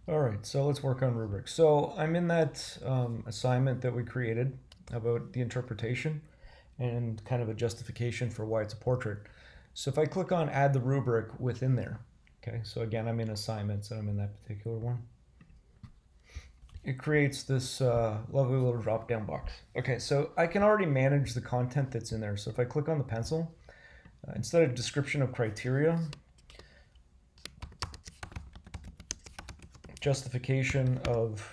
All right, so let's work on rubrics. So I'm in that assignment that we created about the interpretation and kind of a justification for why it's a portrait. So if I click on add the rubric within there, okay, so again, I'm in assignments and I'm in that particular one. It creates this lovely little drop down box. Okay, so I can already manage the content that's in there. So if I click on the pencil, instead of description of criteria, justification of,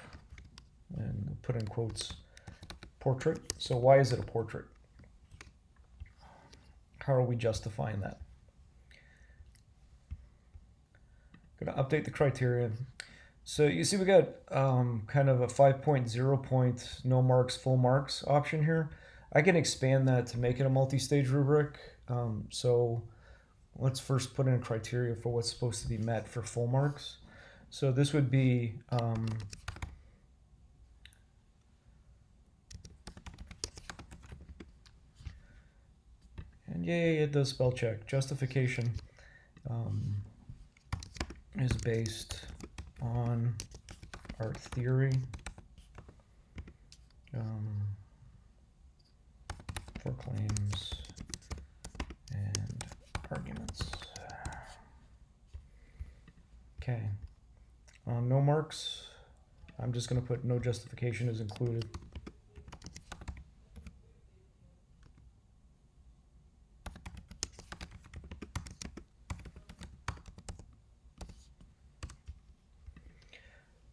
and put in quotes, portrait. So why is it a portrait? How are we justifying that? Going to update the criteria. So you see we got kind of a 5.0 point no marks, full marks option here. I can expand that to make it a multi-stage rubric. So let's first put in criteria for what's supposed to be met for full marks. So this would be and yay, it does spell check. Justification is based on art theory for claims and arguments. Okay. No marks. I'm just going to put no justification is included.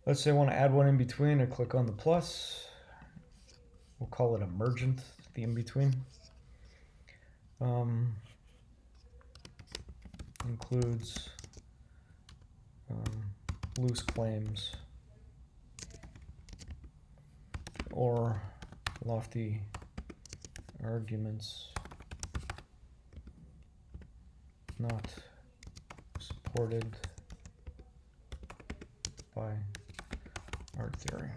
Let's say I want to add one in between. I click on the plus. We'll call it emergent, the in between. Includes loose claims or lofty arguments not supported by art theory.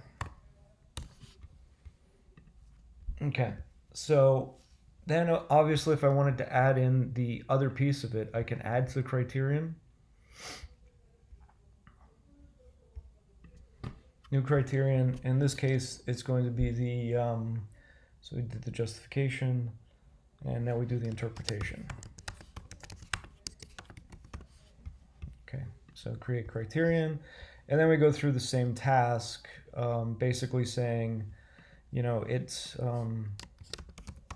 Okay, so then obviously if I wanted to add in the other piece of it, I can add to the criterion. New criterion, in this case, it's going to be the, so we did the justification, and now we do the interpretation. Okay, so create criterion, and then we go through the same task, basically saying, you know, it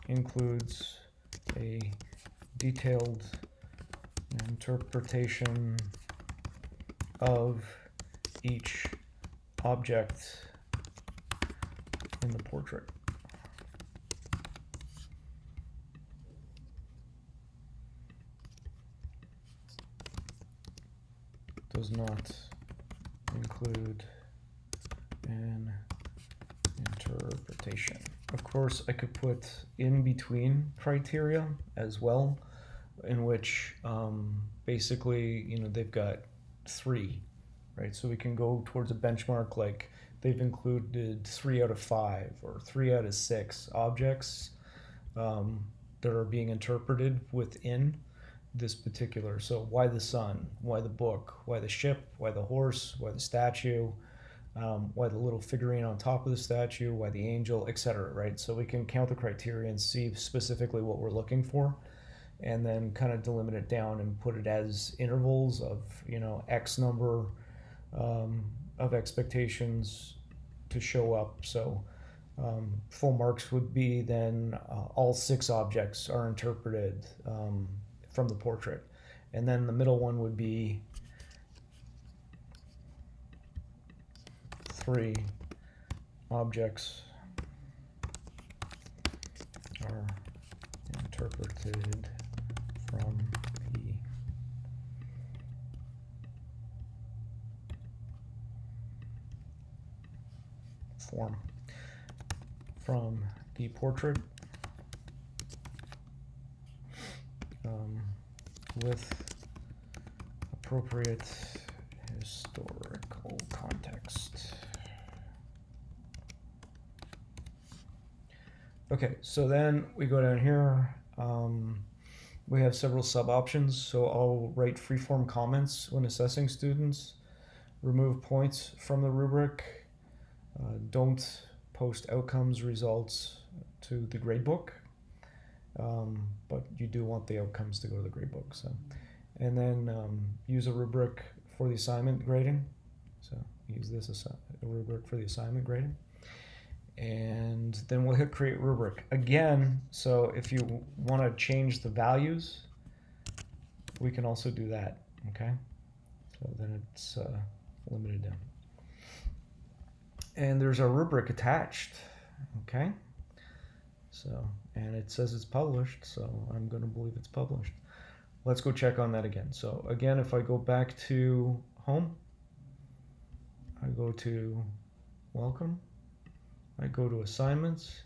includes a detailed interpretation of each object in the portrait. Does not include an interpretation. Of course, I could put in between criteria as well, in which basically, you know, they've got 3, right? So we can go towards a benchmark like they've included 3 out of 5 or 3 out of 6 objects that are being interpreted within this particular. So why the sun? Why the book? Why the ship? Why the horse? Why the statue? Why the little figurine on top of the statue? Why the angel, etc. Right? So we can count the criteria and see specifically what we're looking for, and then kind of delimit it down and put it as intervals of, you know, X number of expectations to show up. So full marks would be then all 6 objects are interpreted from the portrait. And then the middle one would be 3 objects are interpreted from P. Form from the portrait with appropriate historical context. Okay, so then we go down here. We have several sub options, so I'll write freeform comments when assessing students. remove points from the rubric. Don't post outcomes results to the gradebook, but you do want the outcomes to go to the gradebook. So, and then use a rubric for the assignment grading. So use this a rubric for the assignment grading. And then we'll hit create rubric again. So if you want to change the values, we can also do that. Okay, so then it's limited down. And there's a rubric attached. Okay, so, and it says it's published, so I'm going to believe it's published. Let's go check on that again. So again, if I go back to home, I go to welcome, I go to assignments,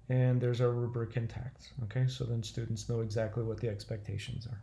and there's our rubric intact. Okay, so then students know exactly what the expectations are.